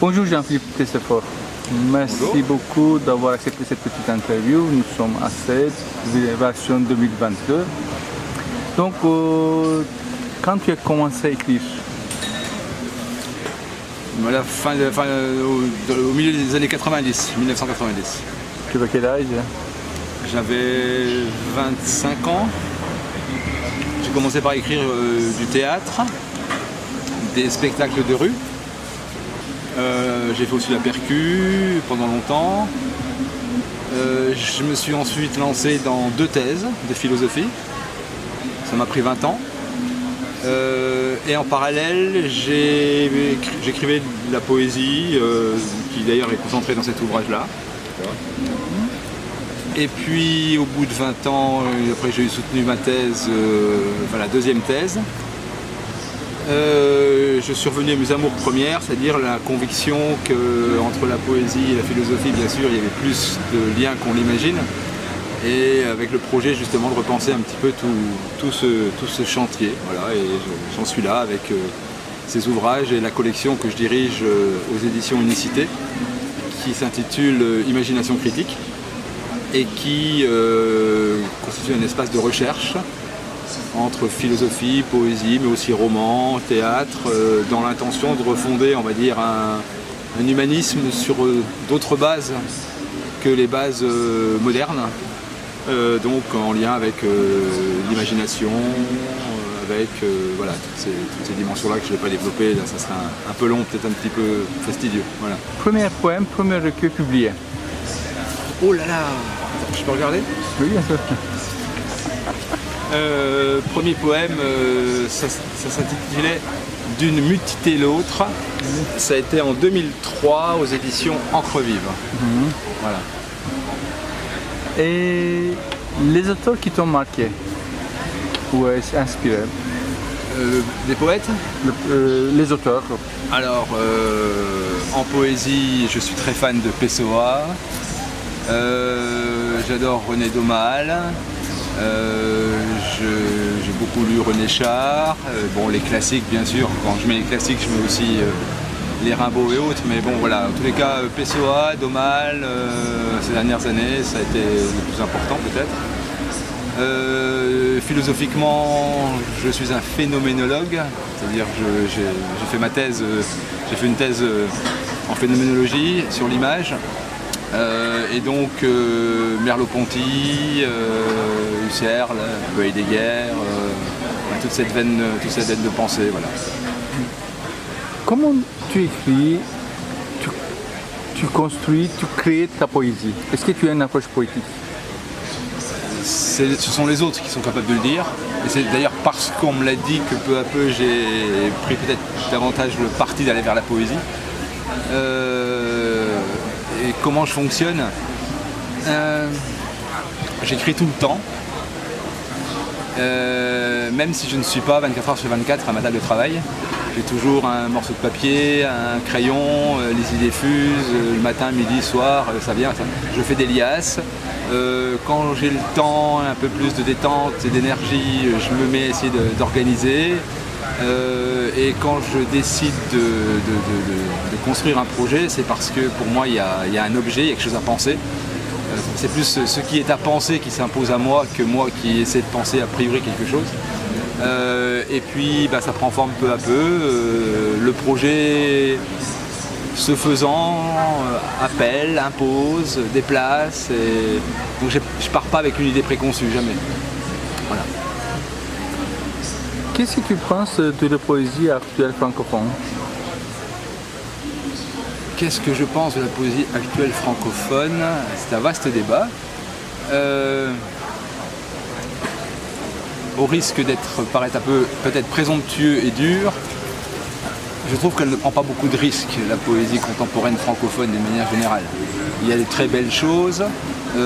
Bonjour Jean-Philippe Tessefort. Merci Bonjour. beaucoup d'avoir accepté cette petite interview. Nous sommes à cette version 2022. Donc, quand tu as commencé à écrire? Au milieu des années 90, 1990. Tu as quel âge? J'avais 25 ans. J'ai commencé par écrire du théâtre, des spectacles de rue. J'ai fait aussi la percu pendant longtemps. Je me suis ensuite lancé dans 2 thèses de philosophie. Ça m'a pris 20 ans. Et en parallèle, j'écrivais de la poésie, qui d'ailleurs est concentrée dans cet ouvrage-là. Et puis au bout de 20 ans, après j'ai soutenu ma thèse, la deuxième thèse. Je suis revenu à mes amours premières, c'est-à-dire la conviction qu'entre la poésie et la philosophie, bien sûr, il y avait plus de liens qu'on l'imagine. Et avec le projet justement de repenser un petit peu tout ce chantier. Voilà, et j'en suis là avec ces ouvrages et la collection que je dirige aux éditions Unicité, qui s'intitule Imagination critique et qui constitue un espace de recherche entre philosophie, poésie, mais aussi roman, théâtre, dans l'intention de refonder, on va dire, un humanisme sur d'autres bases que les bases modernes. Donc en lien avec l'imagination, avec toutes ces dimensions-là que je ne vais pas développer, là ça serait un peu long, peut-être un petit peu fastidieux. Voilà. Premier poème, premier recueil publié. Oh là là! Attends, je peux regarder? Oui, bien sûr. Premier poème, ça s'intitulait D'une mutité l'autre. Ça a été en 2003 aux éditions Encre Vive. Voilà. Et les auteurs qui t'ont marqué ou inspiré? Des poètes? Les auteurs. Alors, en poésie, je suis très fan de Pessoa. J'adore René Daumal. J'ai beaucoup lu René Char. Les classiques, bien sûr. Quand je mets les classiques, je mets aussi les Rimbaud et autres. Mais bon, voilà. En tous les cas, Pessoa, Daumal, ces dernières années, ça a été le plus important, peut-être. Philosophiquement, je suis un phénoménologue, c'est-à-dire que j'ai fait ma thèse, j'ai fait une thèse en phénoménologie sur l'image, et donc Merleau-Ponty, Husserl, Heidegger, toute cette veine de pensée, voilà. Comment tu écris, tu construis, tu crées ta poésie? Est-ce que tu as une approche poétique? Ce sont les autres qui sont capables de le dire. Et c'est d'ailleurs parce qu'on me l'a dit que peu à peu j'ai pris peut-être davantage le parti d'aller vers la poésie. Et comment je fonctionne? J'écris tout le temps. Même si je ne suis pas 24 heures sur 24 à ma table de travail. J'ai toujours un morceau de papier, un crayon, les idées fusent, le matin, midi, soir, ça vient. Je fais des liasses. Quand j'ai le temps, un peu plus de détente et d'énergie, je me mets à essayer d'organiser. Et quand je décide de construire un projet, c'est parce que pour moi, il y a un objet, il y a quelque chose à penser. C'est plus ce qui est à penser qui s'impose à moi que moi qui essaie de penser a priori quelque chose. Et puis ça prend forme peu à peu. Le projet se faisant, appelle, impose, déplace. Donc je pars pas avec une idée préconçue, jamais. Voilà. Qu'est-ce que tu penses de la poésie actuelle francophone? Qu'est-ce que je pense de la poésie actuelle francophone? C'est un vaste débat. Au risque d'être paraître un peu peut-être présomptueux et dur, je trouve qu'elle ne prend pas beaucoup de risques, la poésie contemporaine francophone de manière générale. Il y a de très belles choses, il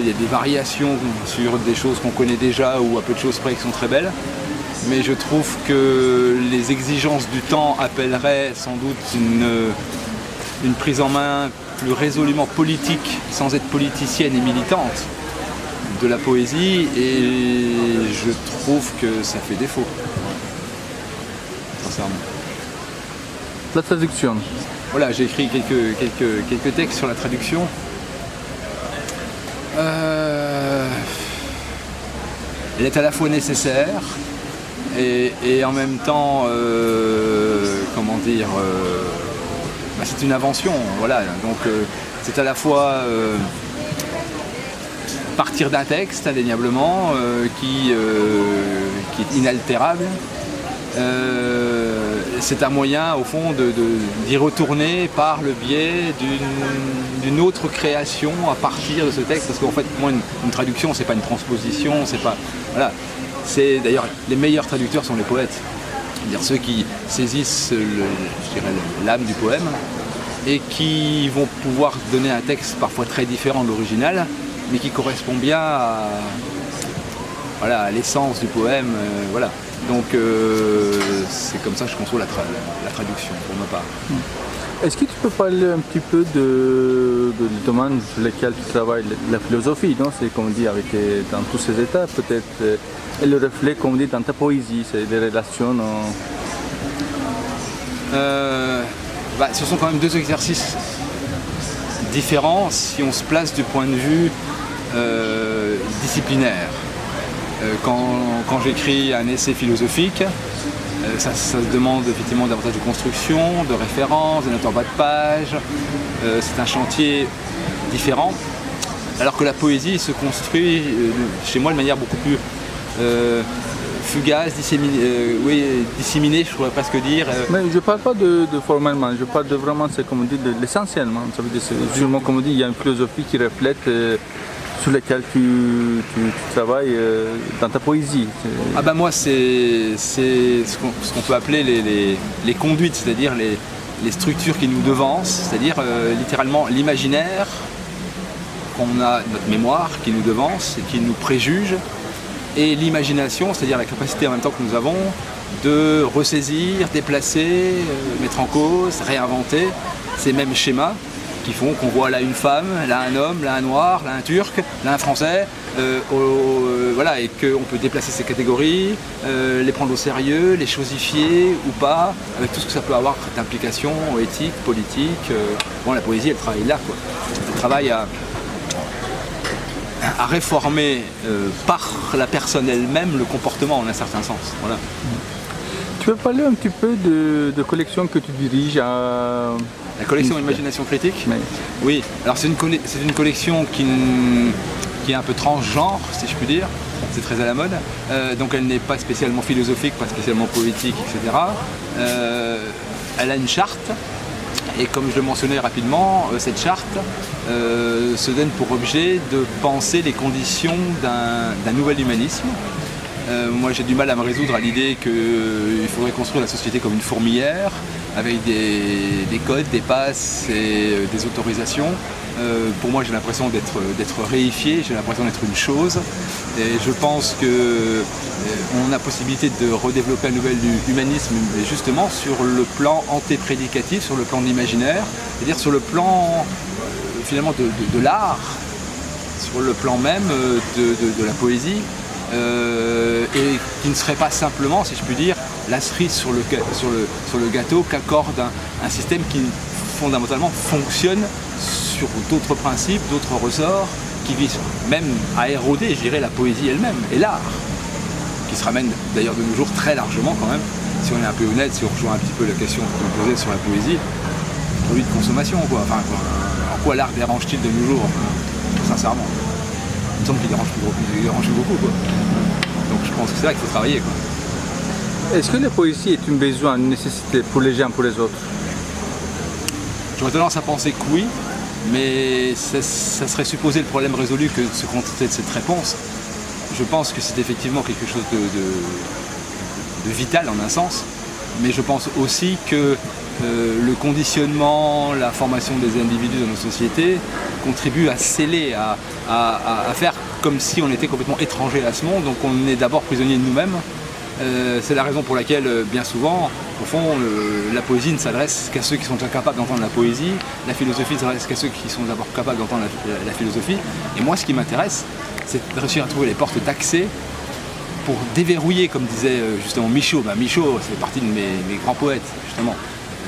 y a des variations sur des choses qu'on connaît déjà ou à peu de choses près qui sont très belles, mais je trouve que les exigences du temps appelleraient sans doute une prise en main plus résolument politique, sans être politicienne et militante, de la poésie, et je trouve que ça fait défaut, sincèrement. La traduction. Voilà, j'ai écrit quelques textes sur la traduction. Elle est à la fois nécessaire et en même temps, comment dire, c'est une invention, voilà. Donc c'est à la fois partir d'un texte indéniablement qui est inaltérable. C'est un moyen au fond d'y retourner par le biais d'une autre création à partir de ce texte, parce qu'en fait moi une traduction c'est pas une transposition, c'est pas, voilà, c'est d'ailleurs les meilleurs traducteurs sont les poètes, c'est-à-dire ceux qui saisissent je dirais l'âme du poème et qui vont pouvoir donner un texte parfois très différent de l'original mais qui correspond bien à l'essence du poème, voilà. Donc c'est comme ça que je conçois la traduction pour ma part. Est-ce que tu peux parler un petit peu du domaine sur lequel tu travailles, la philosophie, non? C'est comme on dit dans tous ces états, peut-être, et le reflet, comme on dit, dans ta poésie, c'est des relations. Ce sont quand même deux exercices différents si on se place du point de vue disciplinaire. Quand j'écris un essai philosophique, ça demande effectivement davantage de construction, de références, de notes en bas de page. C'est un chantier différent. Alors que la poésie se construit chez moi de manière beaucoup plus fugace, disséminée, je pourrais presque dire. Mais je ne parle pas de formellement, je parle de vraiment, c'est comme on dit, de l'essentiellement. Ça veut dire, justement, comme on dit, il y a une philosophie qui reflète sur laquelle tu travailles dans ta poésie. Moi c'est ce qu'on peut appeler les conduites, c'est-à-dire les structures qui nous devancent, c'est-à-dire littéralement l'imaginaire qu'on a, notre mémoire qui nous devance et qui nous préjuge, et l'imagination, c'est-à-dire la capacité en même temps que nous avons de ressaisir, déplacer, mettre en cause, réinventer ces mêmes schémas qui font qu'on voit là une femme, là un homme, là un noir, là un turc, là un français, voilà, et qu'on peut déplacer ces catégories, les prendre au sérieux, les chosifier ou pas, avec tout ce que ça peut avoir d'implications éthiques, politiques. La poésie, elle travaille là, quoi. Elle travaille à réformer par la personne elle-même le comportement en un certain sens. Voilà. Tu veux parler un petit peu de collection que tu diriges à... La collection Imagination critique. Mais... Oui, alors c'est une collection qui est un peu transgenre, si je puis dire. C'est très à la mode. Donc elle n'est pas spécialement philosophique, pas spécialement poétique, etc. Elle a une charte. Et comme je le mentionnais rapidement, cette charte se donne pour objet de penser les conditions d'un nouvel humanisme. Moi j'ai du mal à me résoudre à l'idée qu'il faudrait construire la société comme une fourmilière, avec des codes, des passes et des autorisations. Pour moi j'ai l'impression d'être réifié, j'ai l'impression d'être une chose. Et je pense qu'on a possibilité de redévelopper un nouvel humanisme justement sur le plan antéprédicatif, sur le plan de l'imaginaire, c'est-à-dire sur le plan finalement de l'art, sur le plan même de la poésie. Et qui ne serait pas simplement, si je puis dire, la cerise sur le gâteau qu'accorde un système qui fondamentalement fonctionne sur d'autres principes, d'autres ressorts, qui visent même à éroder, je dirais, la poésie elle-même et l'art, qui se ramène d'ailleurs de nos jours très largement quand même, si on est un peu honnête, si on rejoint un petit peu la question que vous posez sur la poésie, produit de consommation, quoi. Enfin, en quoi l'art dérange-t-il de nos jours, sincèrement? Il me semble qu'il dérange plus beaucoup, quoi. Donc je pense que c'est là qu'il faut travailler, quoi. Est-ce que la poésie est un besoin, une nécessité pour les gens, pour les autres? J'aurais tendance à penser que oui, mais ça serait supposer le problème résolu que de se contenter de cette réponse. Je pense que c'est effectivement quelque chose de vital en un sens, mais je pense aussi que le conditionnement, la formation des individus dans nos sociétés contribue à sceller, à faire comme si on était complètement étranger à ce monde, donc on est d'abord prisonnier de nous-mêmes. C'est la raison pour laquelle, bien souvent, au fond, la poésie ne s'adresse qu'à ceux qui sont déjà capables d'entendre la poésie, la philosophie ne s'adresse qu'à ceux qui sont d'abord capables d'entendre la philosophie. Et moi, ce qui m'intéresse, c'est de réussir à trouver les portes d'accès pour déverrouiller, comme disait justement Michaud. Michaud, c'est partie de mes grands poètes, justement.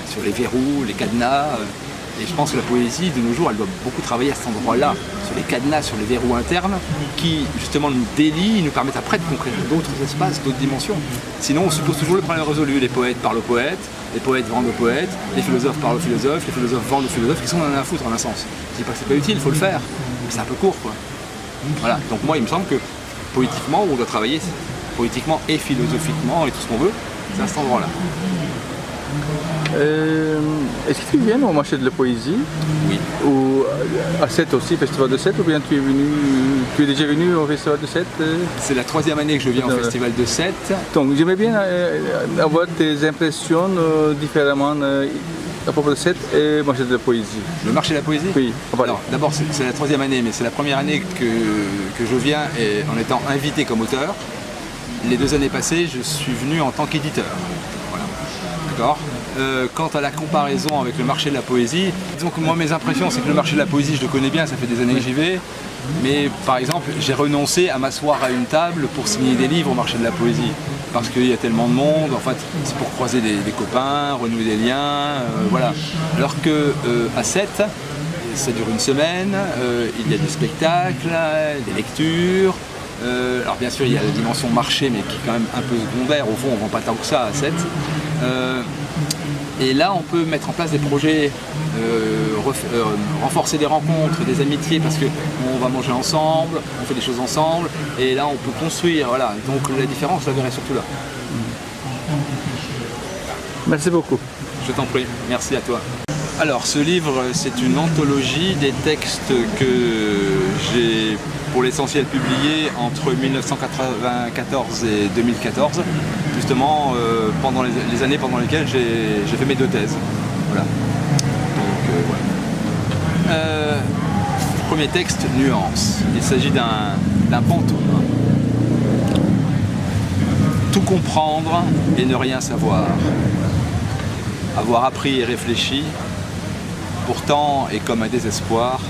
sur les verrous, les cadenas. Et je pense que la poésie, de nos jours, elle doit beaucoup travailler à cet endroit-là, sur les cadenas, sur les verrous internes, qui justement nous délient, nous permettent après de conquérir d'autres espaces, d'autres dimensions. Sinon, on suppose toujours le problème résolu. Les poètes parlent aux poètes, les poètes vendent aux poètes, les philosophes parlent aux philosophes, les philosophes vendent aux philosophes, qui sont en a à foutre en un sens. Je dis pas que c'est pas utile, il faut le faire, mais c'est un peu court, quoi. Voilà. Donc moi, il me semble que poétiquement, on doit travailler poétiquement et philosophiquement et tout ce qu'on veut, c'est à cet endroit-là. Est-ce que tu viens au marché de la poésie? Oui. Ou à Sète aussi, festival de Sète, ou bien tu es déjà venu au festival de Sète? C'est la 3e année que je viens au festival de Sète. Donc j'aimerais bien avoir tes impressions différemment à propos de Sète et marché de la poésie. Le marché de la poésie? Oui. Alors, d'abord, c'est la 3e année, mais c'est la première année que je viens en étant invité comme auteur. Les 2 années passées, je suis venu en tant qu'éditeur. Voilà. D'accord. Quant à la comparaison avec le marché de la poésie, disons que moi mes impressions c'est que le marché de la poésie je le connais bien, ça fait des années que j'y vais, mais par exemple j'ai renoncé à m'asseoir à une table pour signer des livres au marché de la poésie, parce qu'il y a tellement de monde, en fait c'est pour croiser des copains, renouer des liens, voilà. Alors que à Sète, ça dure une semaine, il y a des spectacles, des lectures. Alors bien sûr il y a la dimension marché mais qui est quand même un peu secondaire, au fond on ne vend pas tant que ça à Sète. Et là on peut mettre en place des projets, renforcer des rencontres, des amitiés parce qu'on va manger ensemble, on fait des choses ensemble et là on peut construire, voilà. Donc la différence je la verrai surtout là. Merci beaucoup. Je t'en prie, merci à toi. Alors ce livre c'est une anthologie des textes que j'ai pour l'essentiel publié entre 1994 et 2014, justement pendant les années pendant lesquelles j'ai fait mes 2 thèses. Voilà. Donc, voilà. Premier texte, nuance. Il s'agit d'un pantoum. Tout comprendre et ne rien savoir. Avoir appris et réfléchi, pourtant et comme un désespoir,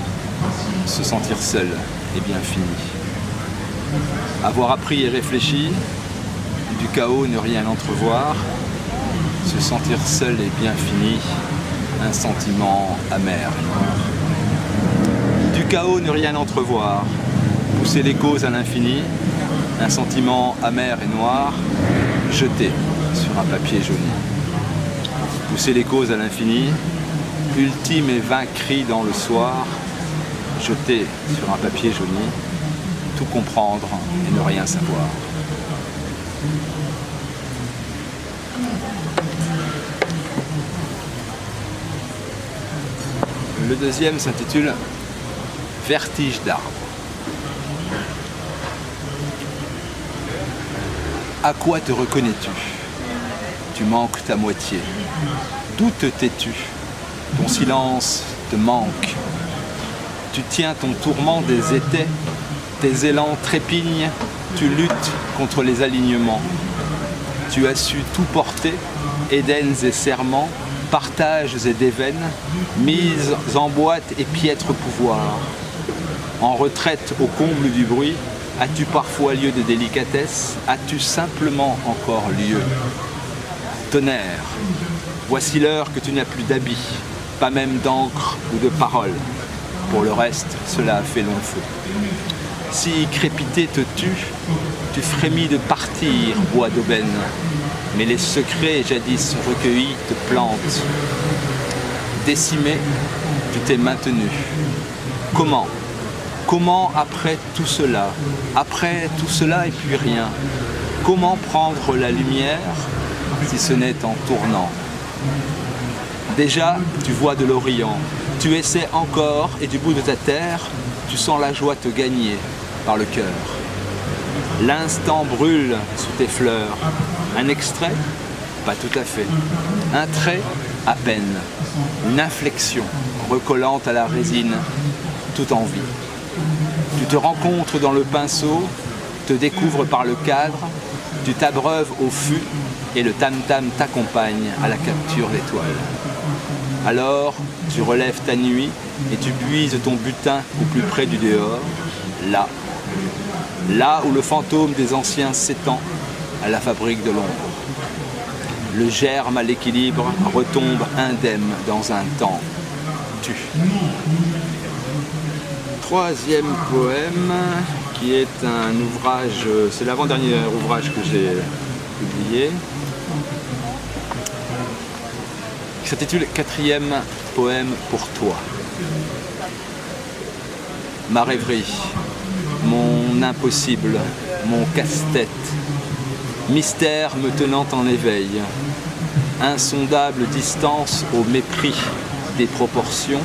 se sentir seul et bien fini. Avoir appris et réfléchi, du chaos ne rien entrevoir, se sentir seul et bien fini, un sentiment amer. Du chaos ne rien entrevoir, pousser les causes à l'infini, un sentiment amer et noir, jeté sur un papier jauni. Pousser les causes à l'infini, ultime et vain cri dans le soir, jeté sur un papier jauni, tout comprendre et ne rien savoir. Le deuxième s'intitule Vertige d'arbre. À quoi te reconnais-tu? Tu manques ta moitié. D'où te tais-tu? Ton silence te manque. Tu tiens ton tourment des étais, tes élans trépignent, tu luttes contre les alignements. Tu as su tout porter, édens et serments, partages et déveines, mises en boîte et piètre pouvoir. En retraite au comble du bruit, as-tu parfois lieu de délicatesse? As-tu simplement encore lieu? Tonnerre, voici l'heure que tu n'as plus d'habits, pas même d'encre ou de paroles. Pour le reste, cela a fait long feu. Si crépiter te tue, tu frémis de partir, bois d'aubaine. Mais les secrets jadis recueillis te plantent. Décimé, tu t'es maintenu. Comment? Comment après tout cela? Après tout cela et puis rien. Comment prendre la lumière si ce n'est en tournant? Déjà, tu vois de l'Orient. Tu essaies encore et du bout de ta terre, tu sens la joie te gagner par le cœur. L'instant brûle sous tes fleurs. Un extrait? Pas tout à fait. Un trait? À peine. Une inflexion recollante à la résine, tout en vie. Tu te rencontres dans le pinceau, te découvres par le cadre, tu t'abreuves au fût et le tam-tam t'accompagne à la capture d'étoiles. Alors, tu relèves ta nuit et tu puises ton butin au plus près du dehors, là où le fantôme des anciens s'étend à la fabrique de l'ombre. Le germe à l'équilibre retombe indemne dans un temps tu. Troisième poème qui est un ouvrage, c'est l'avant-dernier ouvrage que j'ai publié, qui s'intitule Quatrième poème pour toi. Ma rêverie, mon impossible, mon casse-tête, mystère me tenant en éveil, insondable distance au mépris des proportions,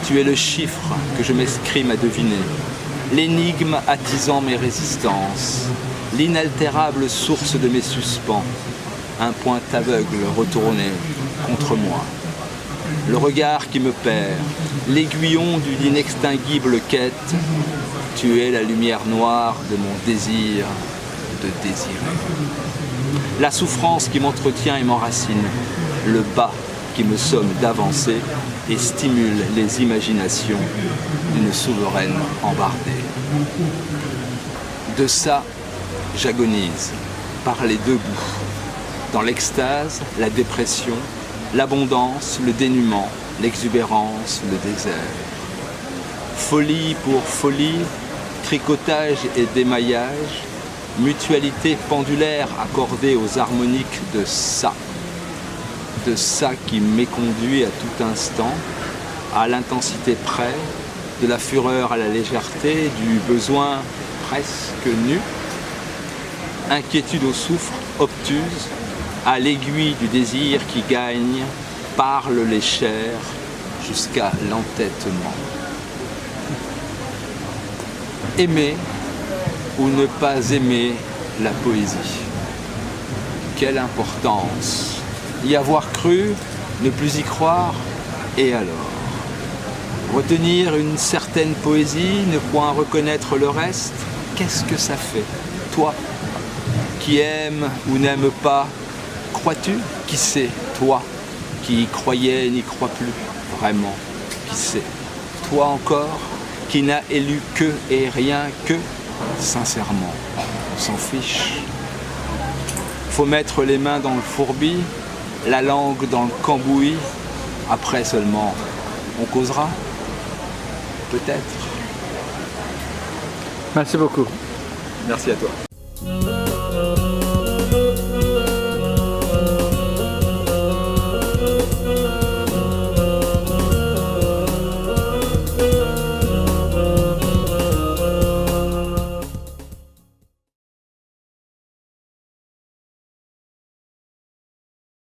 tu es le chiffre que je m'escrime à deviner, l'énigme attisant mes résistances, l'inaltérable source de mes suspens, un point aveugle retourné contre moi. Le regard qui me perd, l'aiguillon d'une inextinguible quête, tu es la lumière noire de mon désir de désirer. La souffrance qui m'entretient et m'enracine, le bas qui me somme d'avancer et stimule les imaginations d'une souveraine embardée. De ça, j'agonise, par les deux bouts, dans l'extase, la dépression, l'abondance, le dénuement, l'exubérance, le désert. Folie pour folie, tricotage et démaillage, mutualité pendulaire accordée aux harmoniques de ça qui m'éconduit à tout instant, à l'intensité près, de la fureur à la légèreté, du besoin presque nu, inquiétude au souffle, obtuse, à l'aiguille du désir qui gagne, parle les chairs jusqu'à l'entêtement. Aimer ou ne pas aimer la poésie. Quelle importance! Y avoir cru, ne plus y croire, et alors? Retenir une certaine poésie, ne point reconnaître le reste, qu'est-ce que ça fait? Toi, qui aime ou n'aime pas, crois-tu? Qui sait? Toi, qui y croyais, n'y crois plus, vraiment, qui sait? Toi encore, qui n'a élu que et rien que, sincèrement, on s'en fiche. Faut mettre les mains dans le fourbi, la langue dans le cambouis, après seulement, on causera, peut-être. Merci beaucoup. Merci à toi.